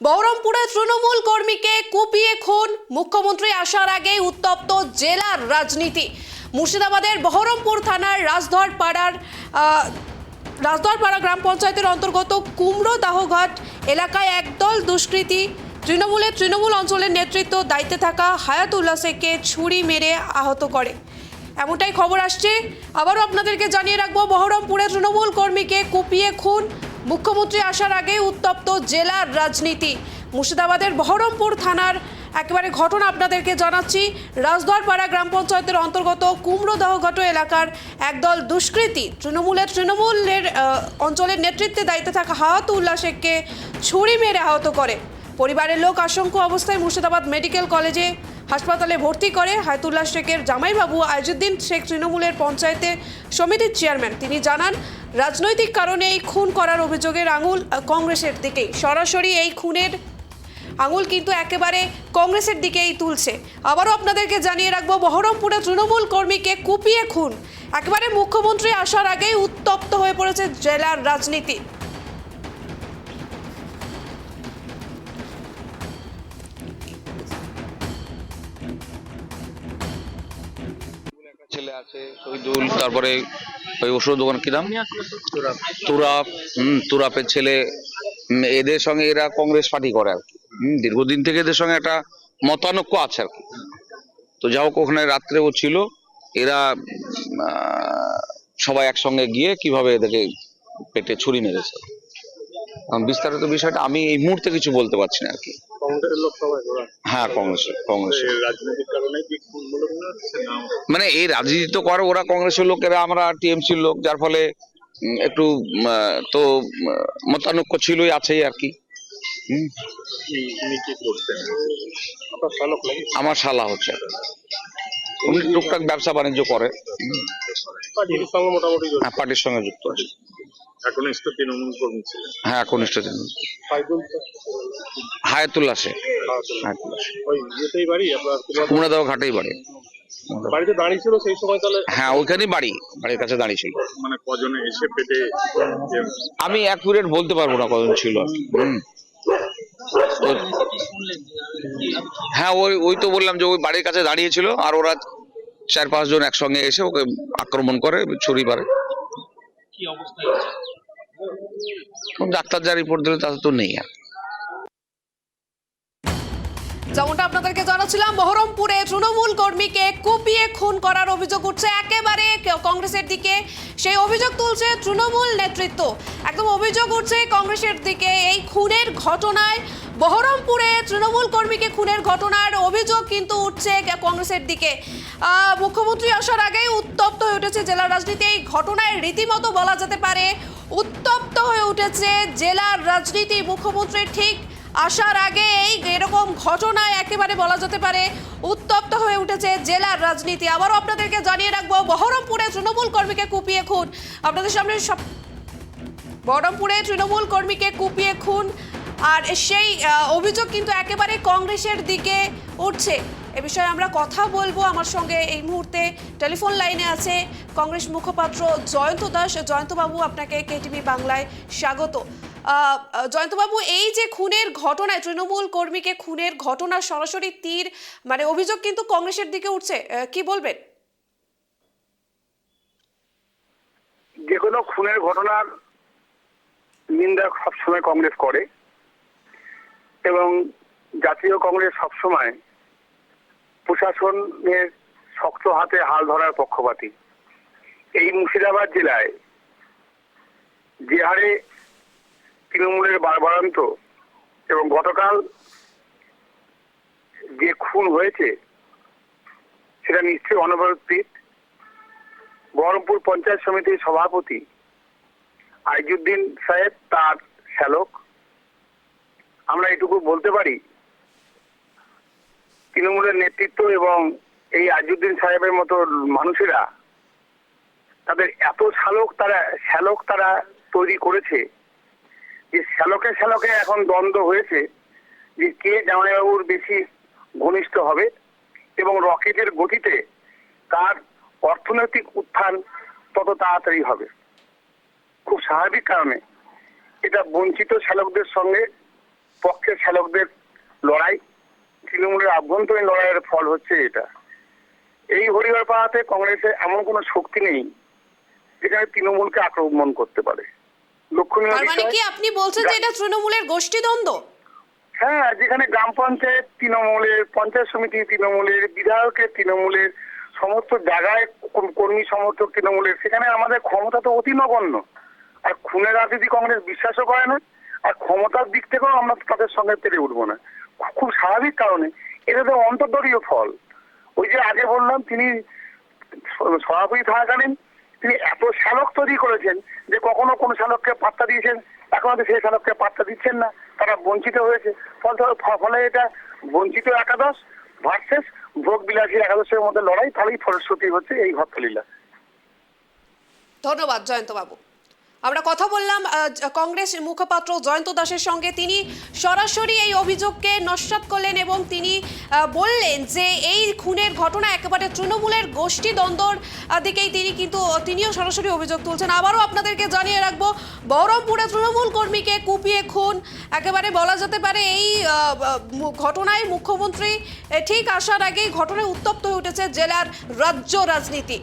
বহরমপুরে তৃণমূল কর্মীকে কুপিয়ে খুন, মুখ্যমন্ত্রী আসার আগেই উত্তপ্ত জেলার রাজনীতি। মুর্শিদাবাদের বহরমপুর থানার রাজদরপাড়া গ্রাম পঞ্চায়েতের অন্তর্গত কুমড়োদাহঘাট এলাকায় একদল দুষ্কৃতী তৃণমূল অঞ্চলের নেতৃত্ব দায়িত্বে থাকা হায়াতুল্লাহ শেখকে ছুরি মেরে আহত করে, এমনটাই খবর আসছে। আবারও আপনাদেরকে জানিয়ে রাখবো, বহরমপুরে তৃণমূল কর্মীকে কুপিয়ে খুন, মুখ্যমন্ত্রী আসার আগে উত্তপ্ত জেলার রাজনীতি। মুর্শিদাবাদের বহরমপুর থানার একেবারে ঘটনা আপনাদেরকে জানাচ্ছি। রাজদরপাড়া গ্রাম পঞ্চায়েতের অন্তর্গত কুমড়োদাহঘাট এলাকার একদল দুষ্কৃতী তৃণমূলের অঞ্চলের নেতৃত্বে দায়িত্বে থাকা হায়াতুল্লাহ শেখকে ছুরি মেরে আহত করে। পরিবারের লোক আশঙ্কা অবস্থায় মুর্শিদাবাদ মেডিকেল কলেজে হাসপাতালে ভর্তি করে। হায়াতুল্লাহ শেখের জামাইবাবু আইজুদ্দিন শেখ তৃণমূলের পঞ্চায়েতের সমিতির চেয়ারম্যান। তিনি জানান, রাজনৈতিক কারণে এই খুন করার অভিযোগের আঙুল কংগ্রেসের দিকেই। সরাসরি এই খুনের আঙুল কিন্তু একেবারে কংগ্রেসের দিকেই তুলছে। আবারও আপনাদেরকে জানিয়ে রাখবো, বহরমপুরে তৃণমূল কর্মীকে কুপিয়ে খুন, একেবারে মুখ্যমন্ত্রী আসার আগেই উত্তপ্ত হয়ে পড়েছে জেলার রাজনীতি। ছেলে আছে শহীদুল, তারপরে ওই ওষুধ দোকান কি নাম, তুরাপের ছেলে। এদের সঙ্গে এরা কংগ্রেস পার্টি করে আর কি। দীর্ঘদিন থেকে এদের সঙ্গে একটা মতানৈক্য আছে আর কি। তো যা হোক, ওখানে রাত্রেও ছিল। এরা সবাই একসঙ্গে গিয়ে কিভাবে এদেরকে পেটে ছুরি মেরেছে। এখন বিস্তারিত বিষয়টা আমি এই মুহূর্তে কিছু বলতে পারছি না আর কি। হ্যাঁ, কংগ্রেসের রাজনৈতিক কারণে কি খুন বলে মনে হচ্ছে না? মানে এই রাজনীতি তো করে ওরা, কংগ্রেসের লোকেরা, আমরা টিএমসির লোক, যার ফলে একটু তো মতানৈক্য ছিলই, আছেই আর কি। উনি কি করতেন? আপনার শালক লাগে? আমার শালা হচ্ছে, উনি টুকটাক ব্যবসা বাণিজ্য করে। পার্টির সঙ্গে মোটামুটি জড়িত। হ্যাঁ, পার্টির সঙ্গে যুক্ত আছে। একনিষ্ঠ তৃণমূল কর্মী ছিলেন। হ্যাঁ, কনিষ্ঠ তৃণমূল। হায়াতুল্লাহ শেখ। ওই ইয়েতেই বাড়ি আপনার? কুমড়াদাহ ঘাটেই বাড়ি। বাড়িতে দাঁড়িয়ে ছিল সেই সময় তাহলে? হ্যাঁ, ওইখানেই বাড়ির কাছে দাঁড়িয়ে ছিল। মানে কজনে এসে পেটে? আমি অ্যাকুরেট বলতে পারবো না কজন ছিল। হ্যাঁ, ওই তো বললাম যে ওই বাড়ির কাছে দাঁড়িয়ে ছিল, আর ওরা 4-5 জন একসঙ্গে এসে ওকে আক্রমণ করে, ছুরি মারে। ডাক্তার যা রিপোর্ট দিল তাতে তো নেই আর। যেমনটা আপনাদেরকে জানাচ্ছিলাম, বহরমপুরে তৃণমূল কর্মীকে কুপিয়ে খুন করার অভিযোগ উঠছে একেবারে কংগ্রেসের দিকে। সেই অভিযোগ তুলছে তৃণমূল নেতৃত্ব, একদম অভিযোগ উঠছে কংগ্রেসের দিকে। এই খুনের ঘটনায়, বহরমপুরে তৃণমূল কর্মীকে খুনের ঘটনার অভিযোগ কিন্তু উঠছে কংগ্রেসের দিকে। মুখ্যমন্ত্রী আসার আগেই উত্তপ্ত হয়ে উঠেছে জেলার রাজনীতি। এই ঘটনায় রীতিমতো বলা যেতে পারে উত্তপ্ত হয়ে উঠেছে জেলার রাজনীতি। মুখ্যমন্ত্রী ঠিক আসার আগে এরকম ঘটনায় একেবারে বলা যেতে পারে উত্তপ্ত হয়ে উঠেছে জেলার রাজনীতি। আবারও আপনাদেরকে জানিয়ে রাখবো, বহরমপুরে তৃণমূল কর্মীকে কুপিয়ে খুন, আপনাদের সামনে বহরমপুরে তৃণমূল কর্মীকে কুপিয়ে খুন, আর সেই অভিযোগ কিন্তু একেবারে কংগ্রেসের দিকে উঠছে। এ বিষয়ে আমরা কথা বলবো। আমার সঙ্গে এই মুহূর্তে টেলিফোন লাইনে আছে কংগ্রেস মুখপাত্র জয়ন্ত দাস। জয়ন্তবাবু, আপনাকে কেটিভি বাংলায় স্বাগত। জয়ন্তবাবু, এই যে খুনের ঘটনায়, তৃণমূল কর্মীকে খুনের ঘটনার সরাসরি তীর মানে অভিযোগ কিন্তু কংগ্রেসের দিকে উঠছে, কি বলবেন? যে কোনো খুনের ঘটনার নিন্দা সবসময় কংগ্রেস করে, এবং জাতীয় কংগ্রেস সবসময় প্রশাসনের শক্ত হাতে হাল ধরার পক্ষপাতী। এই মুর্শিদাবাদ জেলায় যে হারে তৃণমূলের বাড়বাড়ন্ত এবং গতকাল যে খুন হয়েছে সেটা নিশ্চয়ই অনবরত। বহরমপুর পঞ্চায়েত সমিতির সভাপতি আইজুদ্দিন সাহেব, তার শ্যালক। আমরা এটুকু বলতে পারি, তৃণমূলের নেতৃত্ব এবং এই আইজুদ্দিন সাহেবের মতো মানুষেরা তাদের এত শ্যালক তারা তৈরি করেছে যে শ্যালকে এখন দ্বন্দ্ব হয়েছে যে কে জামাইবাবুর বেশি ঘনিষ্ঠ হবে, এবং রকেটের গতিতে তার অর্থনৈতিক উত্থান তত তাড়াতাড়ি হবে। খুব স্বাভাবিক কারণে এটা বঞ্চিত শ্যালকদের সঙ্গে পক্ষের শ্যালকদের লড়াই, তৃণমূলের আভ্যন্তরীণ লড়াইয়ের ফল হচ্ছে এটা। এই হরিহরপাড়াতে কংগ্রেসের এমন কোনো শক্তি নেই যেখানে তৃণমূলকে আক্রমণ করতে পারে। লক্ষণীয় তার মানে বিষয়, কি আপনি বলছেন যে এটা তৃণমূলের গোষ্ঠীদ্বন্দ্ব? হ্যাঁ, যেখানে গ্রাম পঞ্চায়েত তৃণমূলের, পঞ্চায়েত সমিতি তৃণমূলের, বিধায়কের তৃণমূলের, সমস্ত জায়গায় কর্মী সমর্থক তৃণমূলের, সেখানে আমাদের ক্ষমতা তো অতি নগণ্য। আর খুনের রাজনীতি কংগ্রেস বিশ্বাসও করে না, আর ক্ষমতার দিক থেকেও আমরা তাদের সঙ্গে পেরে উঠবো না। খুব স্বাভাবিক কারণে এটা তো অন্তর্দলীয় ফল। ওই যে আগে বললাম, তিনি সভাপতি থাকাকালীন তিনি এত শ্যালক তৈরি করেছেন যে কখনো কোন শ্যালককে পাত্তা দিয়েছেন, এখন হয়তো সেই শ্যালককে পাত্তা দিচ্ছেন না, তারা বঞ্চিত হয়েছে। ফলে এটা বঞ্চিত একাদশ ভার্সেস ভোগ বিলাসী একাদশের মধ্যে লড়াই, তাহলেই ফলশ্রুতি হচ্ছে এই হরতালিলা। ধন্যবাদ জয়ন্ত বাবু। আমরা কথা বললাম কংগ্রেস মুখপাত্র জয়ন্ত দাসের সঙ্গে। তিনি সরাসরি এই অভিযোগকে নস্যাৎ করলেন এবং তিনি বললেন যে এই খুনের ঘটনা একেবারে তৃণমূলের গোষ্ঠীদ্বন্দ্বর দিকেই তিনিও সরাসরি অভিযোগ তুলছেন। আবারও আপনাদেরকে জানিয়ে রাখবো, বহরমপুরে তৃণমূল কর্মীকে কুপিয়ে খুন, একেবারে বলা যেতে পারে এই ঘটনায় মুখ্যমন্ত্রী ঠিক আসার আগেই ঘটনায় উত্তপ্ত হয়ে উঠেছে জেলার রাজ্য রাজনীতি।